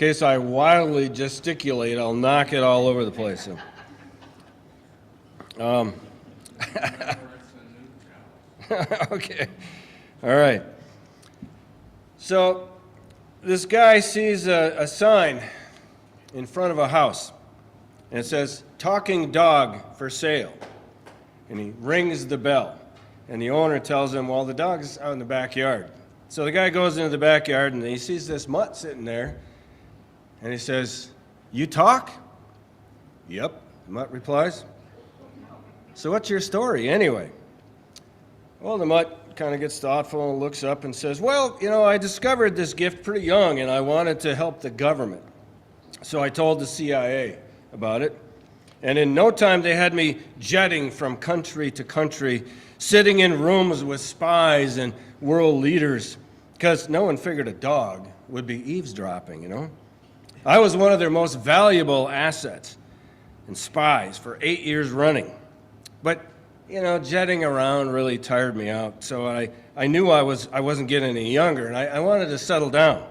case I wildly gesticulate, I'll knock it all over the place. Okay, all right. So this guy sees a sign in front of a house, and it says, "Talking dog for sale." And he rings the bell, and the owner tells him, well, the dog's out in the backyard. So the guy goes into the backyard, and he sees this mutt sitting there, and he says, "You talk?" "Yep," the mutt replies. "So what's your story anyway?" Well, the mutt kind of gets thoughtful and looks up and says, "Well, I discovered this gift pretty young, and I wanted to help the government. So I told the CIA about it. And in no time, they had me jetting from country to country, sitting in rooms with spies and world leaders, because no one figured a dog would be eavesdropping, I was one of their most valuable assets and spies for 8 years running. But, jetting around really tired me out, so I knew I wasn't getting any younger, and I wanted to settle down.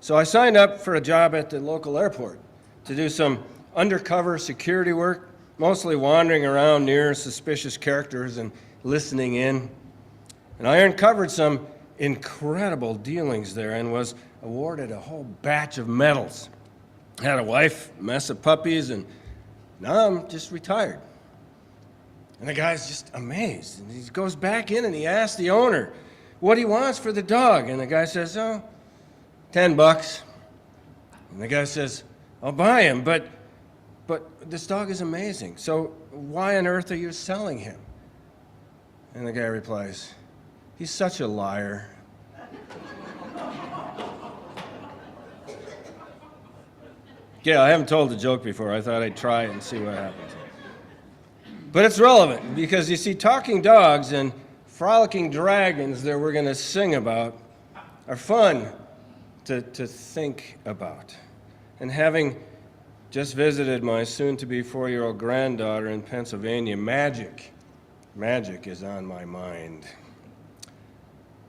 So I signed up for a job at the local airport to do some undercover security work, mostly wandering around near suspicious characters and listening in. And I uncovered some incredible dealings there and was awarded a whole batch of medals. Had a wife, a mess of puppies, and now I'm just retired. And the guy's just amazed. And he goes back in and he asks the owner what he wants for the dog. And the guy says, "Oh, $10. And the guy says, "I'll buy him, but this dog is amazing. So why on earth are you selling him?" And the guy replies, "He's such a liar." Yeah, I haven't told the joke before. I thought I'd try it and see what happens. But it's relevant because you see, talking dogs and frolicking dragons that we're going to sing about are fun to think about. And having just visited my soon-to-be 4-year-old granddaughter in Pennsylvania, magic is on my mind.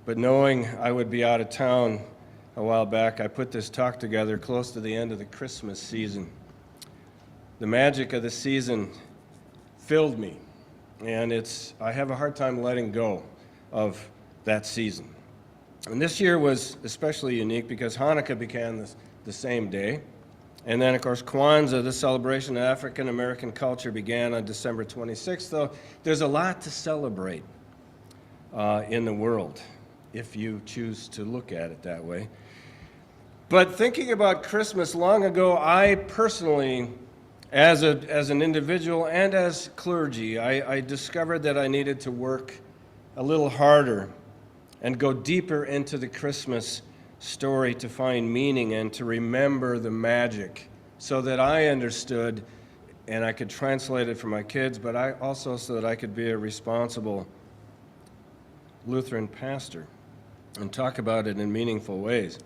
But knowing I would be out of town a while back, I put this talk together close to the end of the Christmas season. The magic of the season filled me, and I have a hard time letting go of that season. And this year was especially unique because Hanukkah began the same day. And then, of course, Kwanzaa, the celebration of African American culture, began on December 26th, though there's a lot to celebrate in the world, if you choose to look at it that way. But thinking about Christmas long ago, I personally, as an individual and as clergy, I discovered that I needed to work a little harder and go deeper into the Christmas story to find meaning and to remember the magic so that I understood and I could translate it for my kids, but I also so that I could be a responsible Lutheran pastor and talk about it in meaningful ways.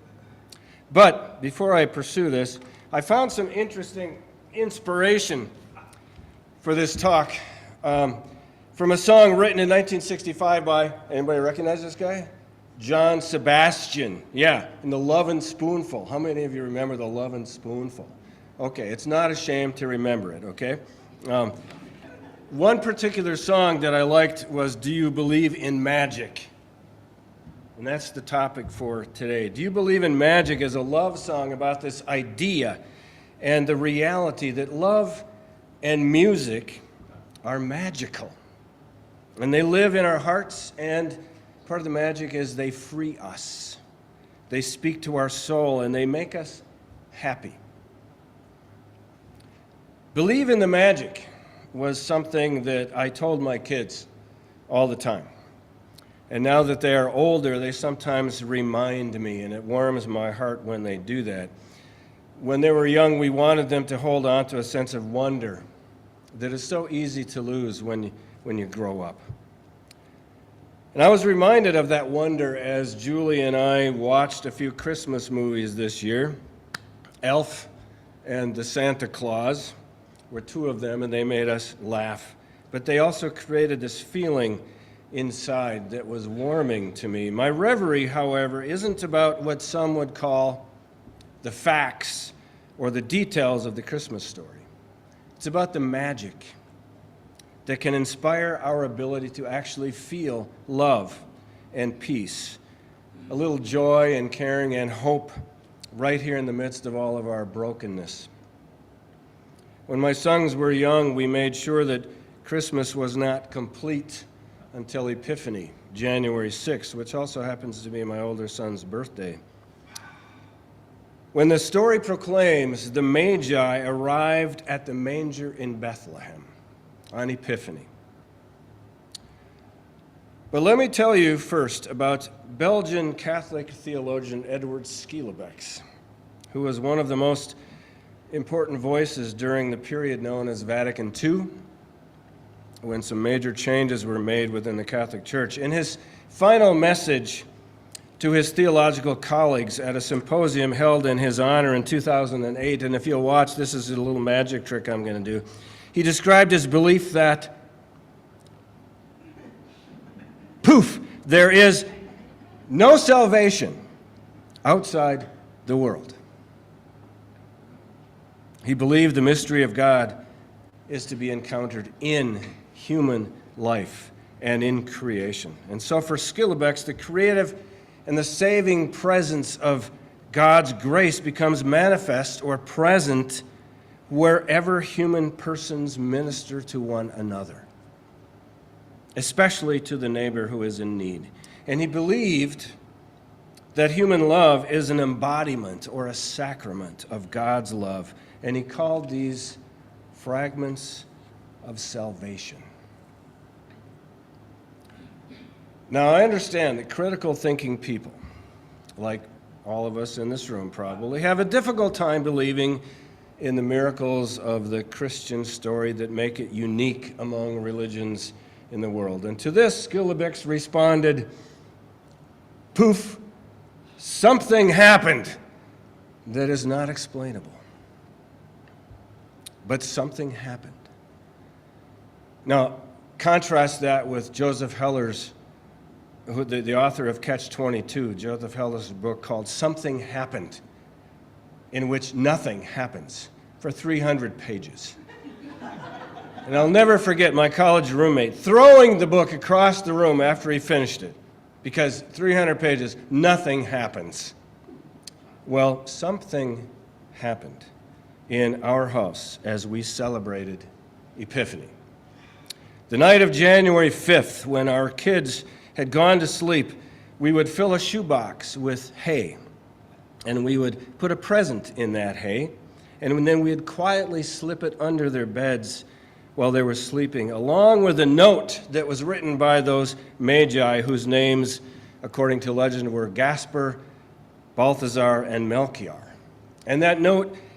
But before I pursue this, I found some interesting inspiration for this talk from a song written in 1965 by, anybody recognize this guy? John Sebastian. Yeah, in The Lovin' Spoonful. How many of you remember The Lovin' Spoonful? Okay, it's not a shame to remember it, okay? One particular song that I liked was Do You Believe in Magic? And that's the topic for today. Do you believe in magic is a love song about this idea and the reality that love and music are magical. And they live in our hearts, and part of the magic is they free us. They speak to our soul, and they make us happy. Believe in the magic was something that I told my kids all the time. And now that they are older, they sometimes remind me, and it warms my heart when they do that. When they were young, we wanted them to hold on to a sense of wonder that is so easy to lose when you grow up. And I was reminded of that wonder as Julie and I watched a few Christmas movies this year. Elf and the Santa Claus were two of them, and they made us laugh. But they also created this feeling inside that was warming to me. My reverie, however, isn't about what some would call the facts or the details of the Christmas story. It's about the magic that can inspire our ability to actually feel love and peace, a little joy and caring and hope right here in the midst of all of our brokenness. When my sons were young, we made sure that Christmas was not complete until Epiphany, January 6th, which also happens to be my older son's birthday. When the story proclaims the Magi arrived at the manger in Bethlehem on Epiphany. But let me tell you first about Belgian Catholic theologian Edward Schillebeeckx, who was one of the most important voices during the period known as Vatican II, when some major changes were made within the Catholic Church. In his final message to his theological colleagues at a symposium held in his honor in 2008, and if you'll watch, this is a little magic trick I'm going to do. He described his belief that, poof, there is no salvation outside the world. He believed the mystery of God is to be encountered in human life and in creation. And so for Schillebeeckx, the creative and the saving presence of God's grace becomes manifest or present wherever human persons minister to one another, especially to the neighbor who is in need. And he believed that human love is an embodiment or a sacrament of God's love, and he called these fragments of salvation. Now, I understand that critical thinking people, like all of us in this room probably, have a difficult time believing in the miracles of the Christian story that make it unique among religions in the world. And to this, Schillebeeckx responded, poof, something happened that is not explainable. But something happened. Now, contrast that with Joseph Heller's, the author of Catch-22, Joseph Heller's book called Something Happened, in which nothing happens for 300 pages. And I'll never forget my college roommate throwing the book across the room after he finished it, because 300 pages, nothing happens. Well, something happened in our house as we celebrated Epiphany. The night of January 5th, when our kids had gone to sleep, we would fill a shoebox with hay, and we would put a present in that hay, and then we'd quietly slip it under their beds while they were sleeping, along with a note that was written by those magi whose names, according to legend, were Gaspar, Balthazar, and Melchior. And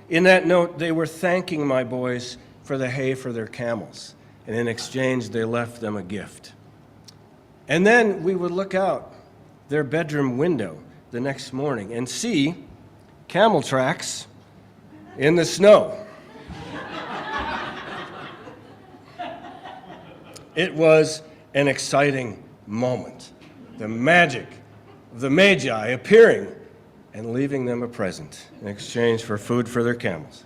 in that note, they were thanking my boys for the hay for their camels, and in exchange, they left them a gift. And then we would look out their bedroom window the next morning and see camel tracks in the snow. It was an exciting moment. The magic of the Magi appearing and leaving them a present in exchange for food for their camels.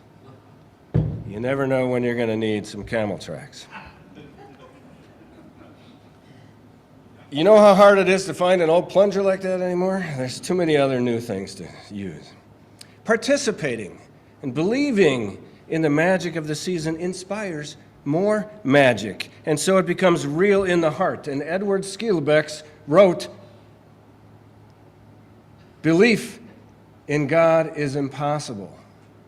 You never know when you're going to need some camel tracks. You know how hard it is to find an old plunger like that anymore? There's too many other new things to use. Participating and believing in the magic of the season inspires more magic, and so it becomes real in the heart. And Edward Schillebeeckx wrote, belief in God is impossible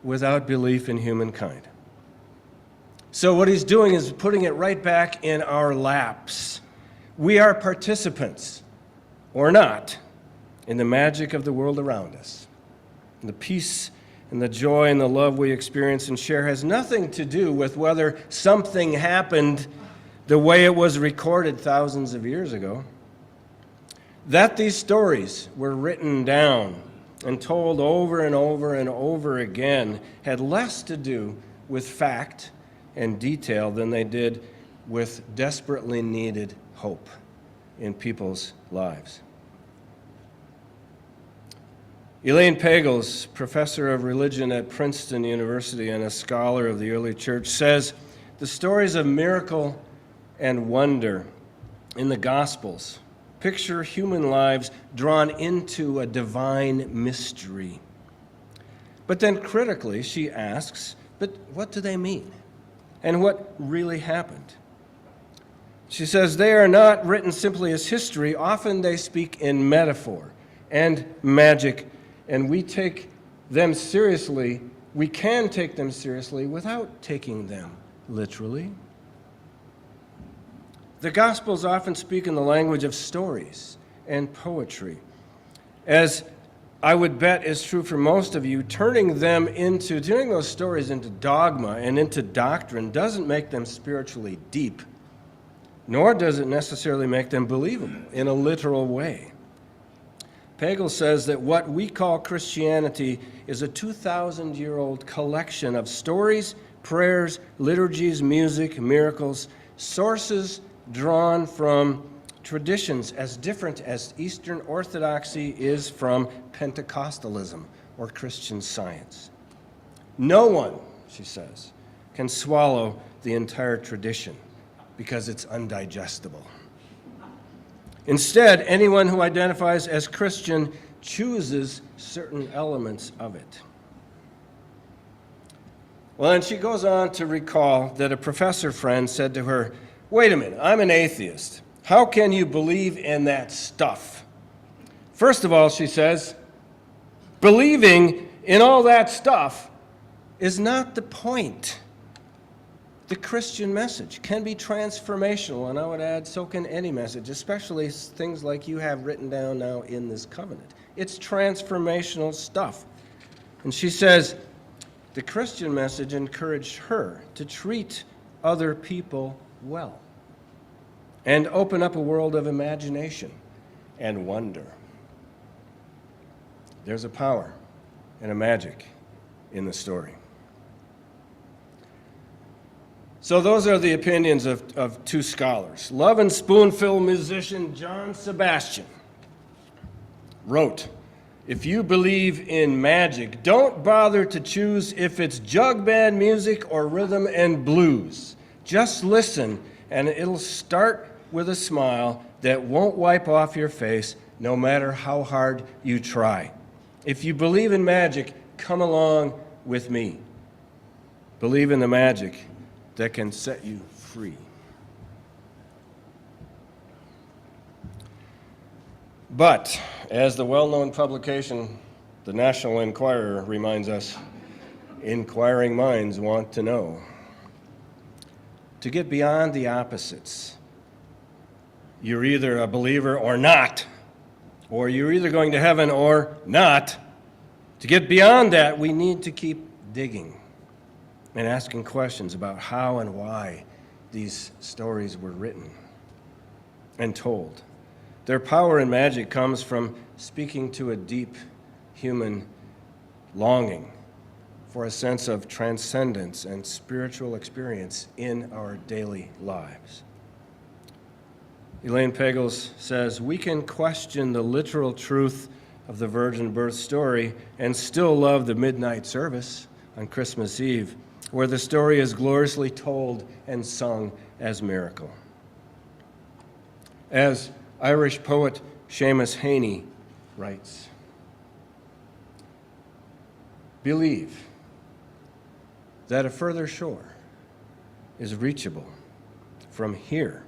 without belief in humankind. So what he's doing is putting it right back in our laps. We are participants, or not, in the magic of the world around us. The peace and the joy and the love we experience and share has nothing to do with whether something happened the way it was recorded thousands of years ago. That these stories were written down and told over and over and over again had less to do with fact and detail than they did with desperately needed hope in people's lives. Elaine Pagels, professor of religion at Princeton University and a scholar of the early church, says the stories of miracle and wonder in the Gospels picture human lives drawn into a divine mystery. But then critically, she asks, but what do they mean? And what really happened? She says they are not written simply as history. Often they speak in metaphor and magic, and we take them seriously. We can take them seriously without taking them literally. The Gospels often speak in the language of stories and poetry. As I would bet is true for most of you, turning those stories into dogma and into doctrine doesn't make them spiritually deep, nor does it necessarily make them believable in a literal way. Pagel says that what we call Christianity is a 2,000-year-old collection of stories, prayers, liturgies, music, miracles, sources drawn from traditions as different as Eastern Orthodoxy is from Pentecostalism or Christian Science. No one, she says, can swallow the entire tradition because it's undigestible. Instead, anyone who identifies as Christian chooses certain elements of it. Well, and she goes on to recall that a professor friend said to her, "Wait a minute, I'm an atheist. How can you believe in that stuff?" First of all, she says, believing in all that stuff is not the point. The Christian message can be transformational, and I would add, so can any message, especially things like you have written down now in this covenant. It's transformational stuff. And she says, the Christian message encouraged her to treat other people well and open up a world of imagination and wonder. There's a power and a magic in the story. So those are the opinions of two scholars. Love and Spoonful musician John Sebastian wrote, "If you believe in magic, don't bother to choose if it's jug band music or rhythm and blues. Just listen, and it'll start with a smile that won't wipe off your face no matter how hard you try. If you believe in magic, come along with me. Believe in the magic that can set you free." But, as the well-known publication, the National Enquirer, reminds us, inquiring minds want to know. To get beyond the opposites, you're either a believer or not, or you're either going to heaven or not. To get beyond that, we need to keep digging and asking questions about how and why these stories were written and told. Their power and magic comes from speaking to a deep human longing for a sense of transcendence and spiritual experience in our daily lives. Elaine Pagels says, we can question the literal truth of the virgin birth story and still love the midnight service on Christmas Eve, where the story is gloriously told and sung as miracle. As Irish poet Seamus Heaney writes, believe that a further shore is reachable from here.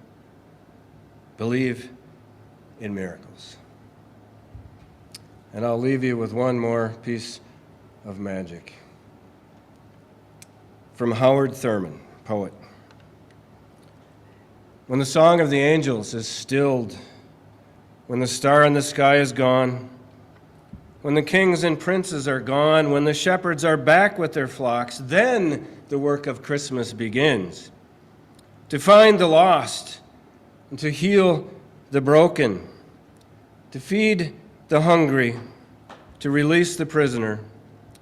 Believe in miracles. And I'll leave you with one more piece of magic. From Howard Thurman, poet. When the song of the angels is stilled, when the star in the sky is gone, when the kings and princes are gone, when the shepherds are back with their flocks, then the work of Christmas begins. To find the lost, and to heal the broken, to feed the hungry, to release the prisoner,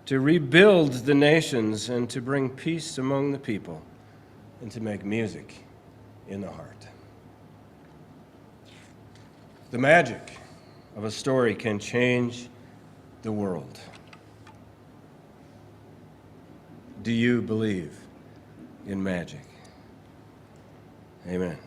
to rebuild the nations, and to bring peace among the people, and to make music in the heart. The magic of a story can change the world. Do you believe in magic? Amen.